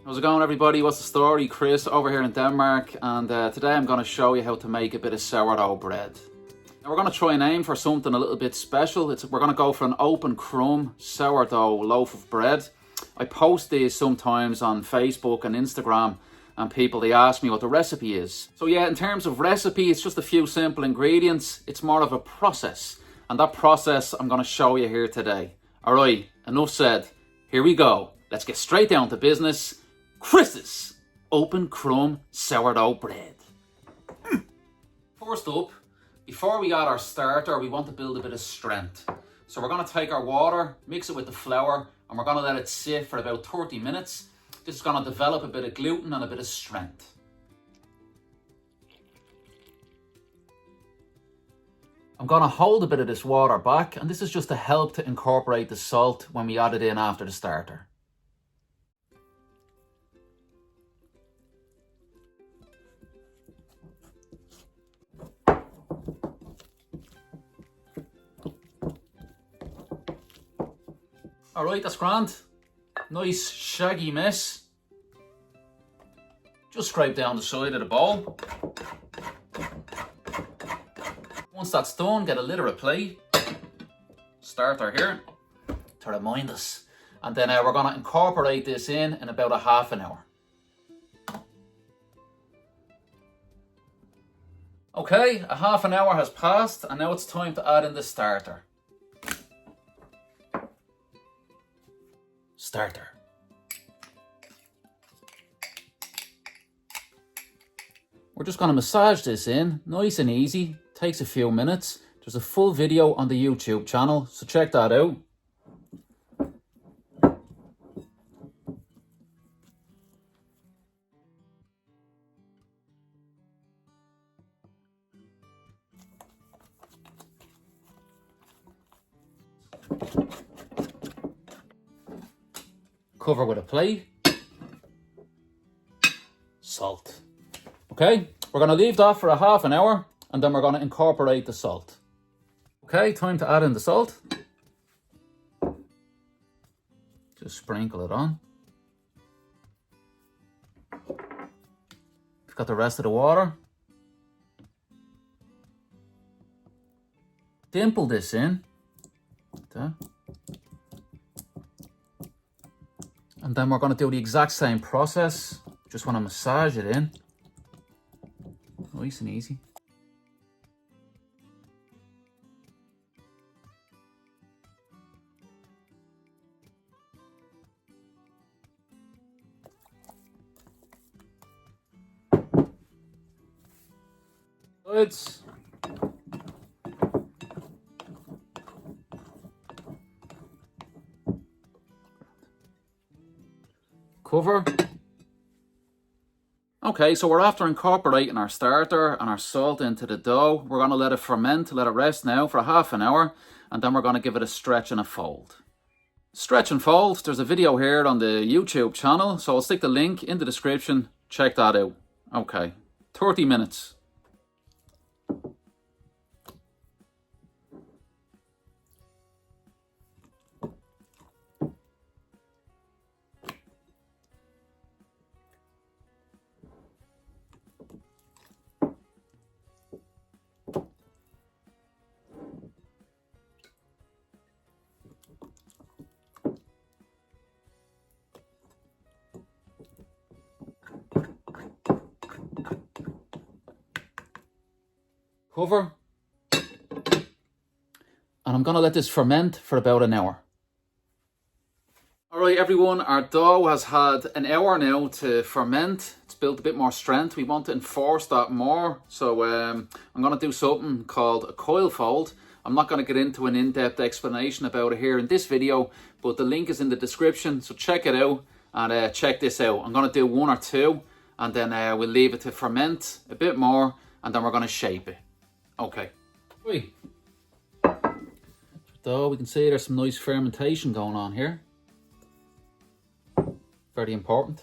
How's it going, everybody? What's the story? Chris over here in Denmark, and today I'm going to show you how to make a bit of sourdough bread. Now we're going to try and aim for something a little bit special. We're going to go for an open crumb sourdough loaf of bread. I post these sometimes on Facebook and Instagram, and they ask me what the recipe is. So yeah, in terms of recipe, it's just a few simple ingredients. It's more of a process, and that process I'm going to show you here today. Alright, enough said. Here we go. Let's get straight down to business. Chris's open crumb sourdough bread. First up, before we add our starter, we want to build a bit of strength. So we're going to take our water, mix it with the flour, and we're going to let it sit for about 30 minutes. This is going to develop a bit of gluten and a bit of strength. I'm going to hold a bit of this water back, and this is just to help to incorporate the salt when we add it in after the starter. Alright, that's grand. Nice shaggy mess. Just scrape down the side of the bowl. Once that's done, get a lid or a plate. Starter here to remind us. And then we're going to incorporate this in about a half an hour. Okay, a half an hour has passed, and now it's time to add in the starter. Starter. We're just going to massage this in, nice and easy. Takes a few minutes. There's a full video on the YouTube channel, so check that out. Cover with a plate. Salt. Okay, we're going to leave that for a half an hour, and then we're going to incorporate the salt. Okay, time to add in the salt. Just sprinkle it on. We've got the rest of the water. Dimple this in. Okay. And then we're going to do the exact same process. Just want to massage it in. Nice and easy. Sides. Cover. Okay, so we're after incorporating our starter and our salt into the dough. We're going to let it ferment, let it rest now for half an hour, and then we're going to give it a stretch and a fold. Stretch and fold, there's a video here on the YouTube channel, so I'll stick the link in the description. Check that out. Okay, 30 minutes. Cover, and I'm going to let this ferment for about an hour. Alright everyone, our dough has had an hour now to ferment. It's built a bit more strength. We want to enforce that more, so I'm going to do something called a coil fold. I'm not going to get into an in-depth explanation about it here in this video, but the link is in the description, so check it out and check this out. I'm going to do one or two, and then we'll leave it to ferment a bit more, and then we're going to shape it. Okay. So we can see there's some nice fermentation going on here. Very important.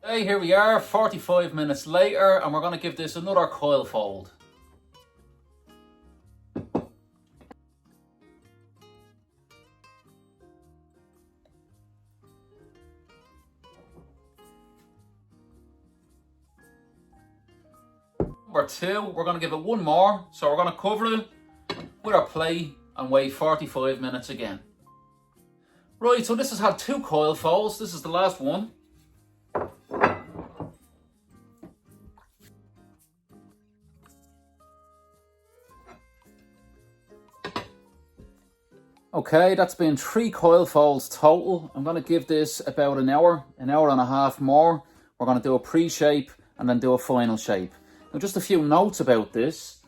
Okay, here we are, 45 minutes later, and we're going to give this another coil fold. Number 2, we're going to give it one more, so we're going to cover it with our plate and wait 45 minutes again. Right, so this has had 2 coil folds. This is the last one. Okay, that's been 3 coil folds total. I'm going to give this about an hour and a half more. We're going to do a pre-shape and then do a final shape. Now, just a few notes about this.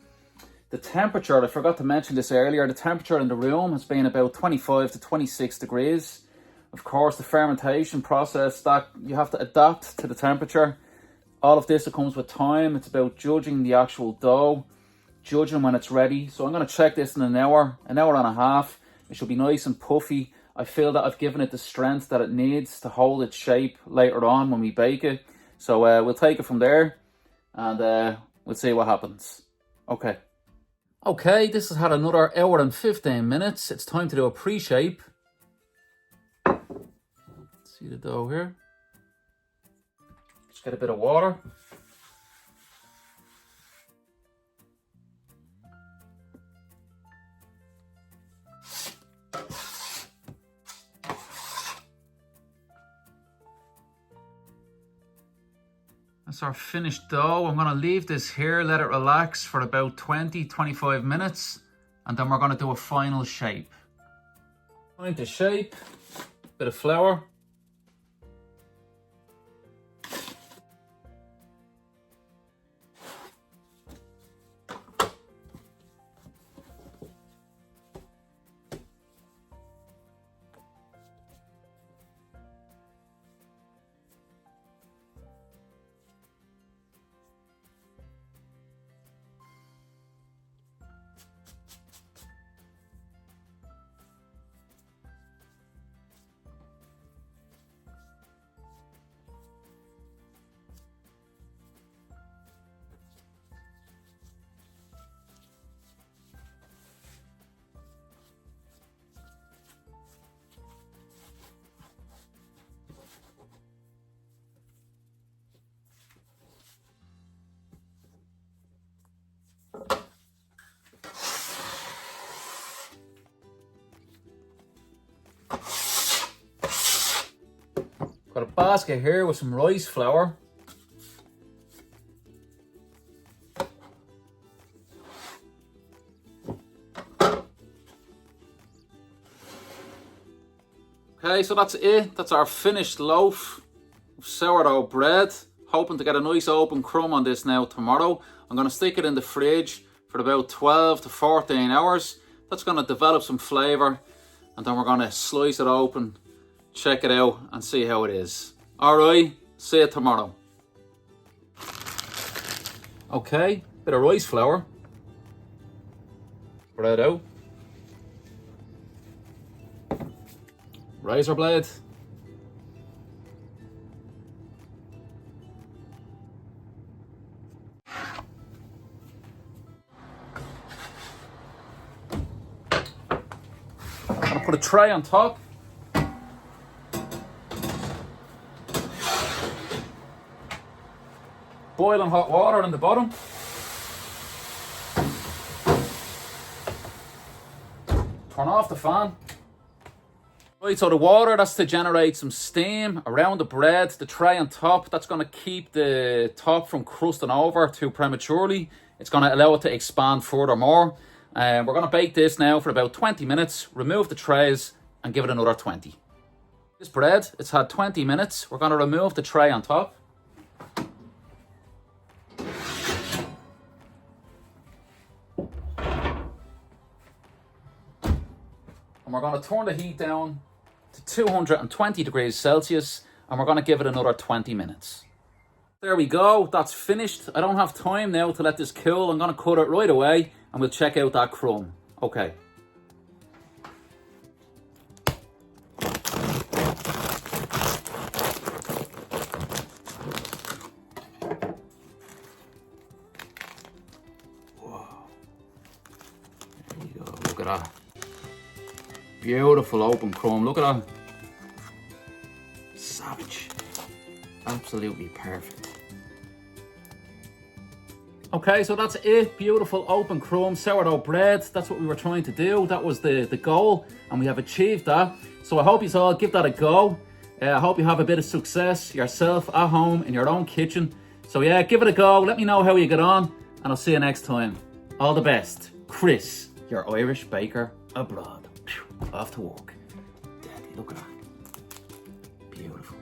The temperature, I forgot to mention this earlier, the temperature in the room has been about 25 to 26 degrees. Of course, the fermentation process, that you have to adapt to the temperature. All of this, it comes with time. It's about judging the actual dough, judging when it's ready. So I'm going to check this in an hour and a half. It should be nice and puffy. I feel that I've given it the strength that it needs to hold its shape later on when we bake it. So we'll take it from there and we'll see what happens. Okay, this has had another hour and 15 minutes. It's time to do a pre-shape. See the dough here. Just get a bit of water. That's our finished dough. I'm going to leave this here, let it relax for about 20-25 minutes, and then we're going to do a final shape. Time to shape, bit of flour. Got a basket here with some rice flour. Okay, so that's it. That's our finished loaf of sourdough bread. Hoping to get a nice open crumb on this now tomorrow. I'm going to stick it in the fridge for about 12 to 14 hours. That's going to develop some flavour, and then we're going to slice it open, check it out and see how it is. Alright, see you tomorrow. Okay, bit of rice flour. Spread out. Razor blade. I'm gonna put a tray on top. Boiling hot water in the bottom. Turn off the fan. Right, so the water, that's to generate some steam around the bread. The tray on top, that's going to keep the top from crusting over too prematurely. It's going to allow it to expand furthermore. We're going to bake this now for about 20 minutes. Remove the trays and give it another 20. This bread, it's had 20 minutes. We're going to remove the tray on top. And we're going to turn the heat down to 220 degrees Celsius, and we're going to give it another 20 minutes. There we go, that's finished. I don't have time now to let this cool. I'm going to cut it right away, and we'll check out that crumb. Okay. at that. Beautiful open crumb, look at that. Savage. Absolutely perfect. Okay, so that's it. Beautiful open crumb sourdough bread. That's what we were trying to do. That was the goal, and we have achieved that. So I hope you all give that a go. I hope you have a bit of success yourself at home in your own kitchen. So yeah, give it a go. Let me know how you get on, and I'll see you next time. All the best. Chris, your Irish baker abroad. Off to work. Daddy, look at that. Beautiful.